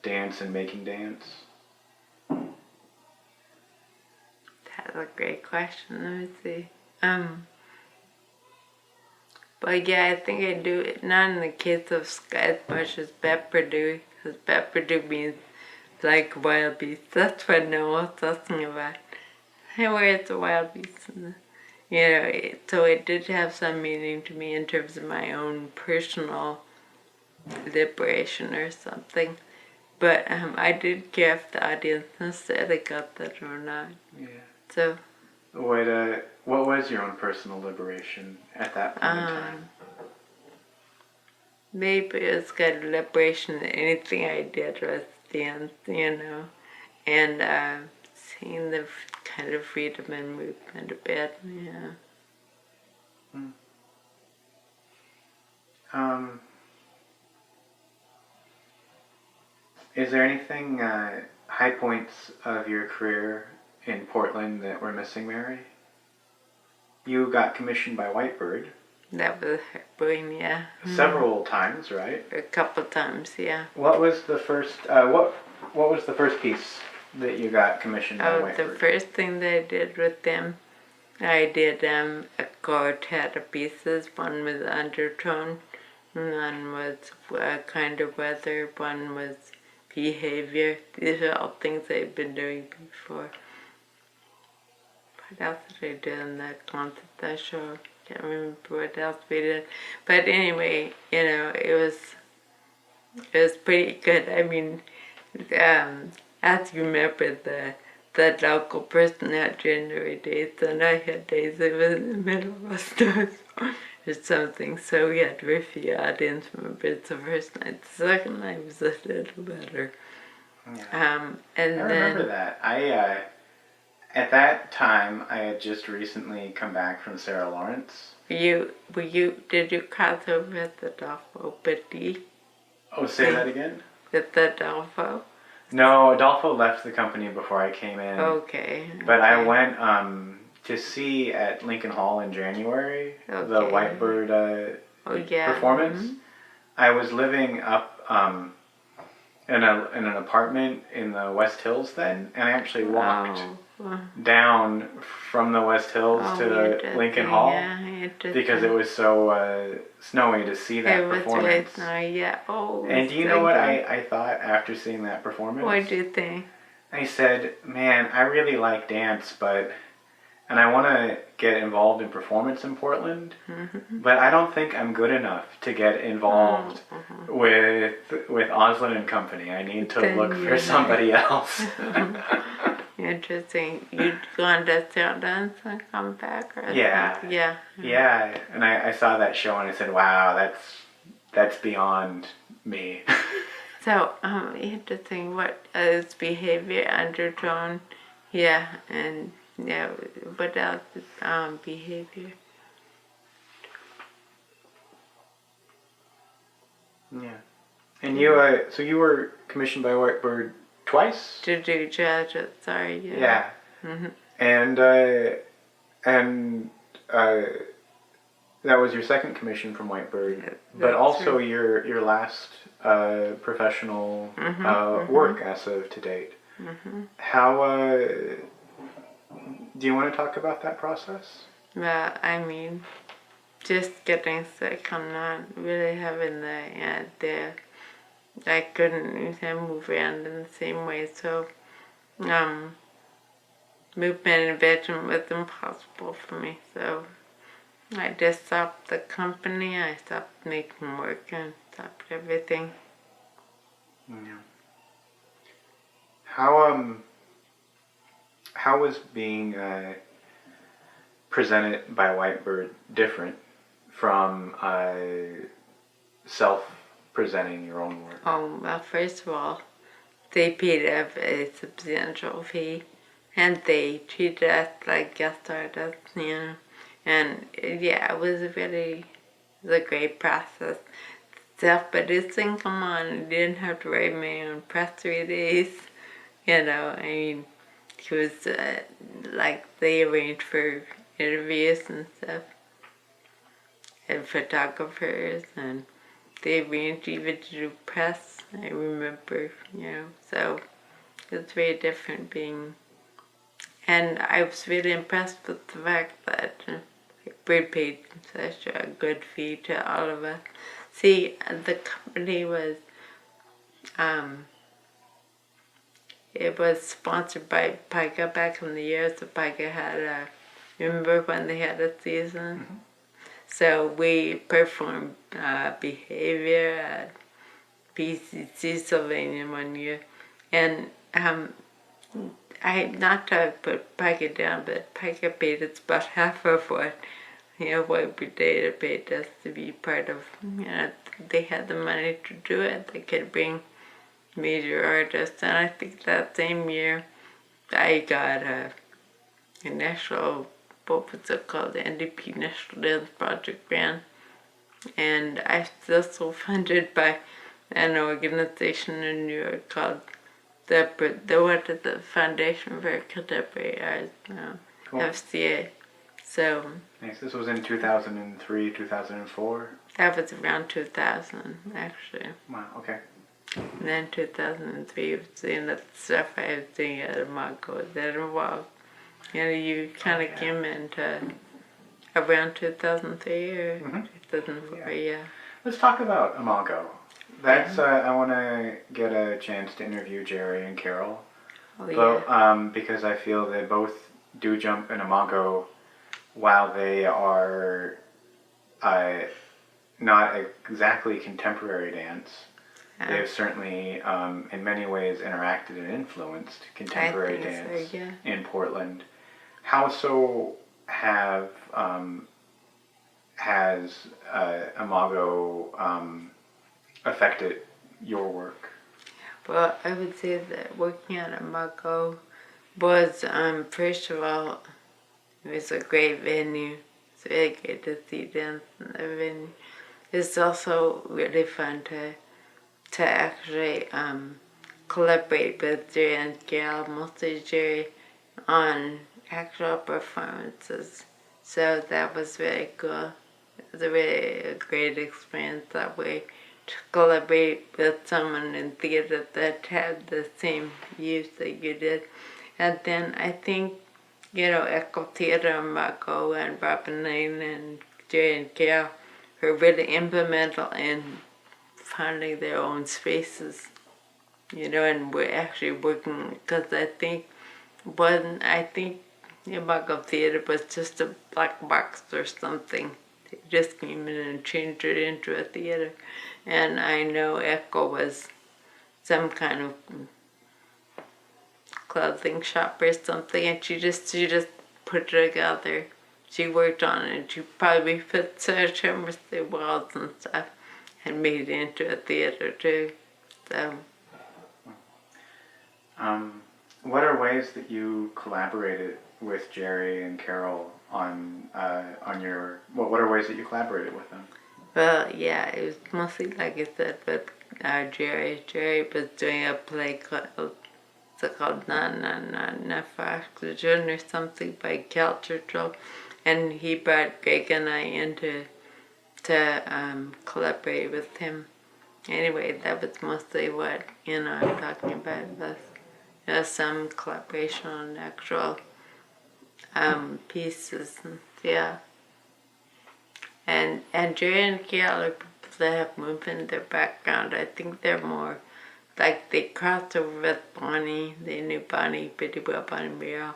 dance and making dance? That's a great question. Let me see. But yeah, I think I do it not in the case of Sky as much as Bet Perdue, because Bet Perdue means like wild beast. That's what Noah was talking about. Hey, where's the wild beast? So it did have some meaning to me in terms of my own personal liberation or something. But I did care if the audience necessarily got that or not. Yeah. So. What was your own personal liberation at that point in time? Maybe it was kind of liberation. Anything I did was dance, and seeing the kind of freedom and movement a bit, yeah. Is there anything high points of your career in Portland that we're missing, Mary? You got commissioned by Whitebird. That was heartbreaking, yeah. Several times, right? A couple times, yeah. What was the first? What was the first piece that you got commissioned by Whitebird? The first thing that I did with them, I did a quartet of pieces. One was undertone, one was kind of weather, one was behavior. These are all things I've been doing before. What else did I do in that concert, that show? Can't remember what else we did. But anyway, it was pretty good. I mean, as you remember, the local person had January days, and I had days that was in the middle of a snowstorm or something. So we had very few audience members the first night. The second night was a little better. Yeah. I remember that. At that time, I had just recently come back from Sarah Lawrence. Did you cross over at the Adolfo Petit? Oh, say that again? At the Adolfo? No, Adolfo left the company before I came in. Okay. But I went to see at Lincoln Hall in January the Whitebird performance. Mm-hmm. I was living up in an apartment in the West Hills then, and I actually walked down from the West Hills to Lincoln Hall because it was so snowy to see that performance. It was really snowy, yeah. Oh, and do you know what I thought after seeing that performance? What did you think? I said, man, I really like dance, and I want to get involved in performance in Portland, but I don't think I'm good enough to get involved with Oslund+Co. I need to look for somebody else. Interesting. You'd gone to dance and come back? Or yeah. Something? Yeah. Yeah, and I saw that show and I said, wow, that's beyond me. So, interesting. What is behavior, undertone? Yeah, and yeah, what else is behavior? Yeah. And you, so you were commissioned by Whitebird twice? To do jazz, sorry, yeah. Mm-hmm. And that was your second commission from Whitebird, but That's also right. your last professional work as of to date. How do you want to talk about that process? Well, I mean, just getting sick, I'm not really having the I couldn't even move around in the same way, so movement and vision was impossible for me. So I just stopped the company, I stopped making work, and stopped everything. Yeah. How was being presented by Whitebird different from self-presenting your own work? Oh, well, first of all, they paid us a substantial fee, and they treated us like guest artists, And yeah, it was a great process. Self-producing, come on, I didn't have to write my own press release. I mean, it was like they arranged for interviews and stuff, and photographers, and they arranged even to do press, I remember, so it's very different being, and I was really impressed with the fact that Bird paid such a good fee to all of us. See, the company was, it was sponsored by Pica back in the years. So Pica had remember when they had a season? Mm-hmm. So we performed Behavior at PCC Sylvania one year. And not to put Pica down, but Pica paid us about half of what Whitebird Data paid us to be part of. They had the money to do it. They could bring major artists, and I think that same year I got a national, what was it called, the NDP National Dance Project grant, and I'm still funded by an organization in New York called the Foundation for Contemporary Arts, Cool. FCA. So Nice. This was in 2003, 2004? that was around 2000, actually. Wow, okay. And then 2003 was doing the stuff I was doing at Imago that involved, you kind of came into around 2003 or 2004, yeah. Let's talk about Imago. That's I want to get a chance to interview Jerry and Carol, because I feel they both do jump in Imago while they are not exactly contemporary dance. They have certainly, in many ways, interacted and influenced contemporary dance in Portland. How so has Imago affected your work? Well, I would say that working at Imago was, first of all, it was a great venue. It's really great to see dance in the venue. It's also really fun to actually collaborate with Jerry and Gail, mostly Jerry, on actual performances. So that was very cool. It was a great experience that way, to collaborate with someone in theater that had the same views that you did. And then I think, Echo Theater, Marco and Robin Lane and Jerry and Gail were really implemental in finding their own spaces, and we're actually working, because I think Imago Theater was just a black box or something. They just came in and changed it into a theater. And I know Echo was some kind of clothing shop or something, and she just put it together. She worked on it. She probably put such with the walls and stuff, and made it into a theater too. So. What are ways that you collaborated with Jerry and Carol on your? What are ways that you collaborated with them? Well, yeah, it was mostly, like I said, with Jerry. Jerry was doing a play called Na Na Na Na for Oxygen or something by Cal Churchill. and he brought Greg and I into to collaborate with him. Anyway, that was mostly what I'm talking about. Was some collaboration on actual pieces, and, yeah. And Jerry and Gail are people that have movement in their background. I think they're more like they crossed over with Bonnie. They knew Bonnie pretty well, Bonnie Merrill,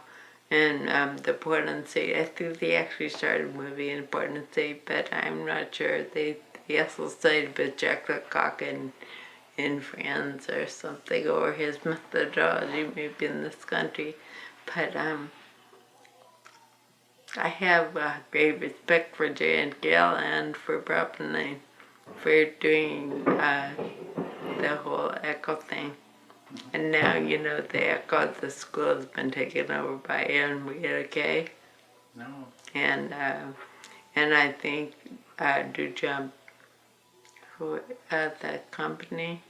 and the Portland State. I think they actually started moving in Portland State, but I'm not sure. They also studied with Jack Lecoq in France or something, or his methodology maybe in this country. But I have great respect for Jay and Gail and for Bob and I for doing the whole echo thing. And now, the echo at the school has been taken over by Anne Marie. No. And I think Do Jump, who that company,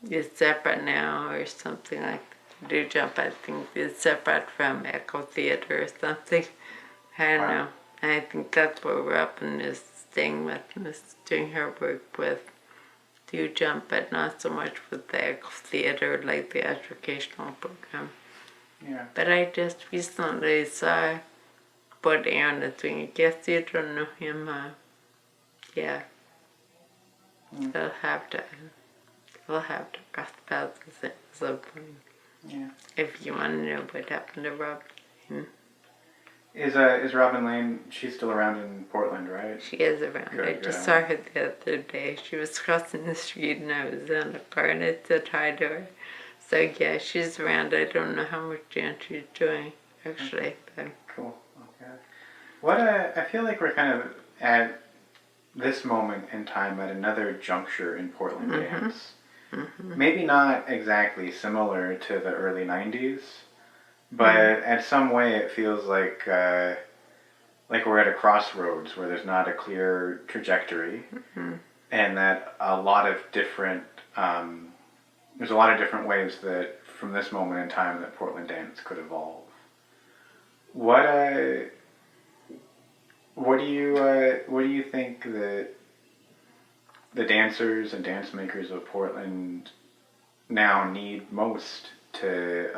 is separate now or something like that. Do Jump, I think, is separate from Echo Theater or something. I don't know. I think that's where Robin is staying with, is doing her work with Do Jump, but not so much with the Echo Theater, like the educational program. Yeah. But I just recently saw what Aaron is doing. I guess you don't know him. Yeah. We'll have to cross paths at some point. Yeah. If you want to know what happened to Robin. Is Robin Lane? She's still around in Portland, right? She is around. Good, I good just on saw her. her the other day. She was crossing the street and I was in a car and I said hi to her. So yeah, she's around. I don't know how much dance she's doing actually. But Cool. Okay. What I feel like we're kind of at this moment in time at another juncture in Portland dance. Maybe not exactly similar to the early '90s, but at some way it feels like we're at a crossroads where there's not a clear trajectory, and that there's a lot of different ways that from this moment in time that Portland dance could evolve. What do you think that the dancers and dance makers of Portland now need most to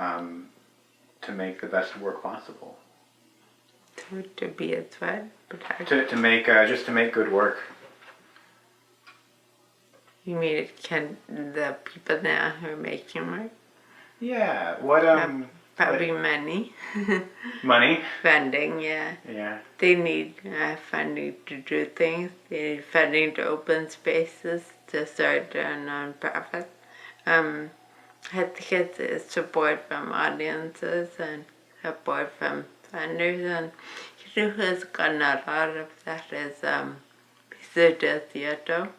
make the best work possible? to be a threat. To make just to make good work. You mean can the people now who are making work? Yeah. What Probably money. money? Funding, yeah. Yeah. They need funding to do things. They need funding to open spaces, to start their nonprofit. I think it's support from audiences and support from funders. And who has gotten a lot of that is Theater.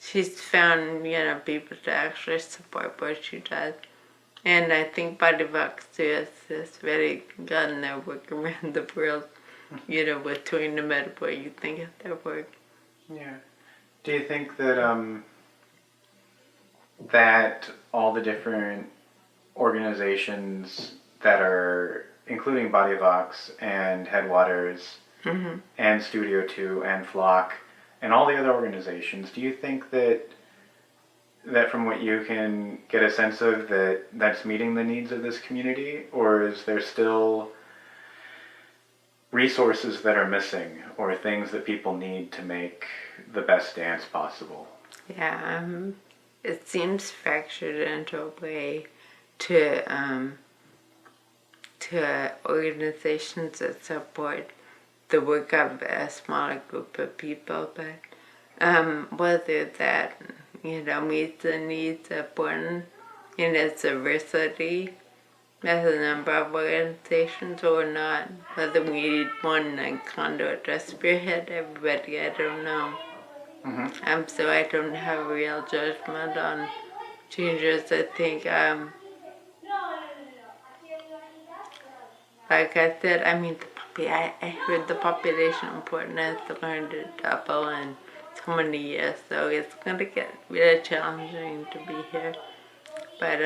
She's found, people to actually support what she does. And I think Body Box too has really gotten their work around the world, with doing no matter what you think of their work. Yeah. Do you think that that all the different organizations that are, including Body Vox and Headwaters and Studio 2 and Flock and all the other organizations, do you think that from what you can get a sense of that's meeting the needs of this community, or is there still resources that are missing or things that people need to make the best dance possible? Yeah, it seems fractured into a way to organizations that support the work of a smaller group of people, but whether that meets the needs of one in its diversity as a number of organizations or not, whether we need one conduit to spearhead everybody, I don't know. So I don't have a real judgment on changes. I think, like I said, I heard the population in Portland has learned to double in so many years, so it's going to get really challenging to be here. But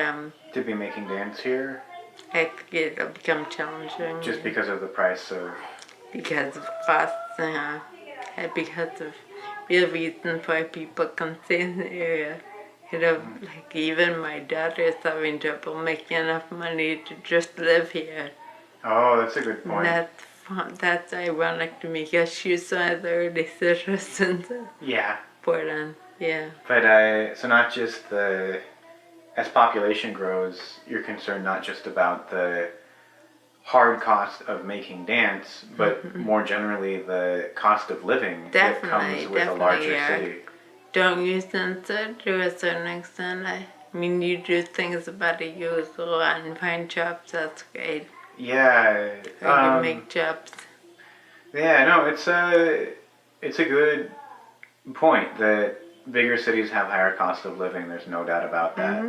To be making dance here? I think it'll become challenging. Just because of the price of... because of costs, and because of real reasons why people can stay in the area. Like even my daughter is having trouble making enough money to just live here. Oh, that's a good point. That's ironic to me because she's one of the early citizens of Yeah. Portland. Yeah. But so not just as population grows, you're concerned not just about the hard cost of making dance, but more generally the cost of living that comes with a larger city. Don't you sense it to a certain extent? I mean, you do things about it, you go out and find jobs, that's great. Yeah. Or you make jobs. Yeah, no, it's a good point that bigger cities have higher cost of living. There's no doubt about that.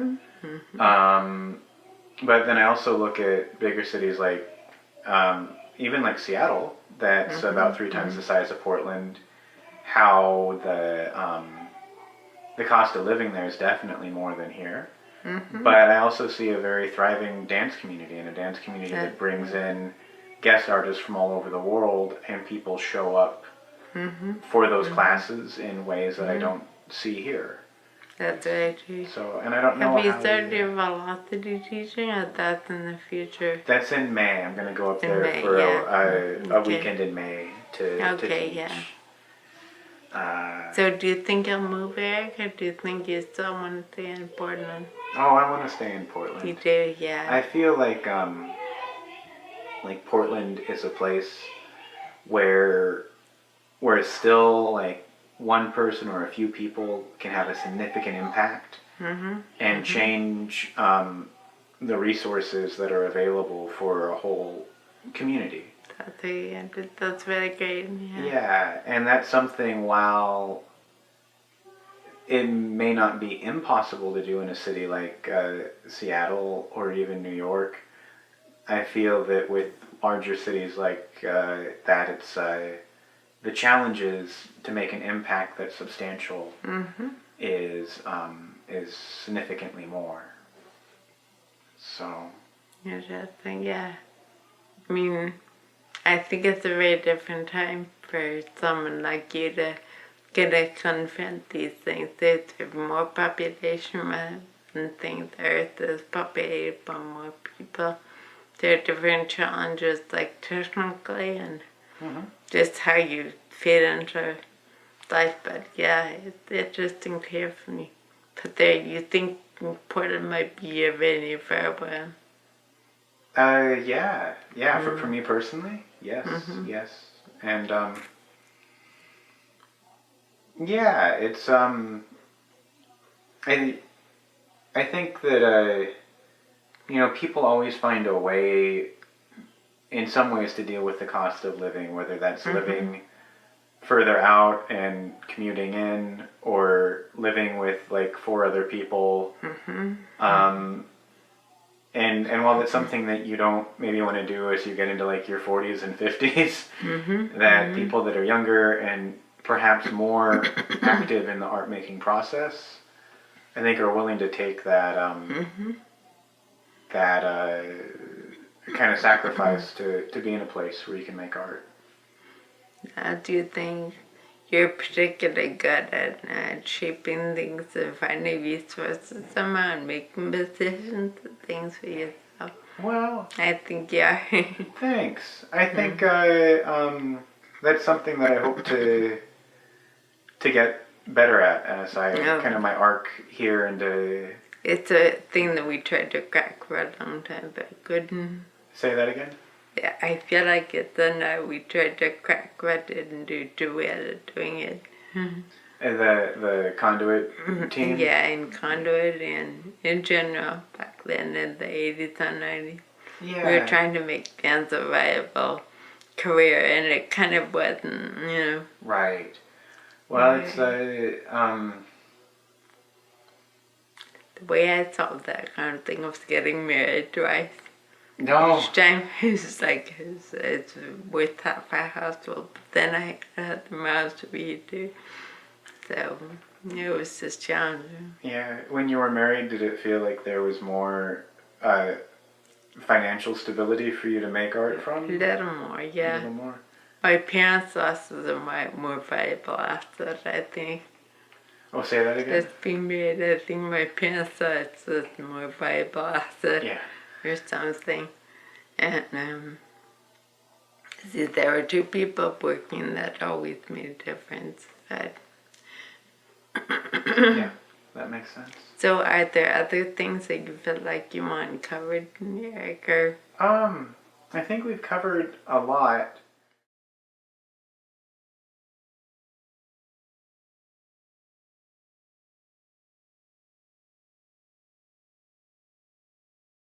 But then I also look at bigger cities like even like Seattle, that's about 3 times the size of Portland. How the cost of living there is definitely more than here. But I also see a very thriving dance community, and a dance community that brings in guest artists from all over the world, and people show up for those classes in ways that I don't see here. That's right. So, and I don't know Have you started your velocity teaching, or that's in the future? That's in May. I'm going to go up there May, for yeah. a weekend in May to teach. Yeah. So do you think you'll move, Eric, or do you think you still want to stay in Portland? Oh, I want to stay in Portland. You do, yeah. I feel like Portland is a place where it's still like one person or a few people can have a significant impact and change the resources that are available for a whole community. That's really great. Yeah, and that's something, while it may not be impossible to do in a city like Seattle or even New York, I feel that with larger cities like that, it's the challenges to make an impact that's substantial is significantly more. So. Interesting, yeah. I mean, I think it's a very different time for someone like you to get to confront these things. There's more population and things. The earth is populated by more people. There are different challenges, like technically and just how you fit into life. But yeah, it's interesting to hear from you. But there, you think Portland might be a venue for a while? Yeah. For me personally, yes. And yeah, it's I think that people always find a way, in some ways, to deal with the cost of living, whether that's living further out and commuting in, or living with like 4 other people. And while it's something that you don't maybe want to do as you get into like your 40s and 50s, that people that are younger and perhaps more active in the art making process, I think, are willing to take that kind of sacrifice to be in a place where you can make art. Do you think you're particularly good at shaping things and finding resources somehow and making decisions and things for yourself? Well, I think you are. Thanks. I think that's something that I hope to get better at as I kind of my arc here into. It's a thing that we tried to crack for a long time, but couldn't. Say that again? Yeah, I feel like it's a we tried to crack what didn't do too well at doing it. And the conduit team? Yeah, in conduit and in general back then in the 80s and 90s. Yeah. We were trying to make dance a viable career, and it kind of wasn't, Right. Well, it's the way I solved that kind of thing was getting married twice. No. Each time it's like it's worth half our household, but then I had the mouths to feed too. So it was just challenging. Yeah. When you were married, did it feel like there was more financial stability for you to make art from? A little more, yeah. A little more. My parents' loss is a more valuable asset, I think. Oh, say that again? Just being married, I think my parents' loss is a more valuable asset Yeah. or something. And see, there were two people working that always made a difference. But Yeah, that makes sense. so are there other things that you feel like you want covered in Eric, or I think we've covered a lot.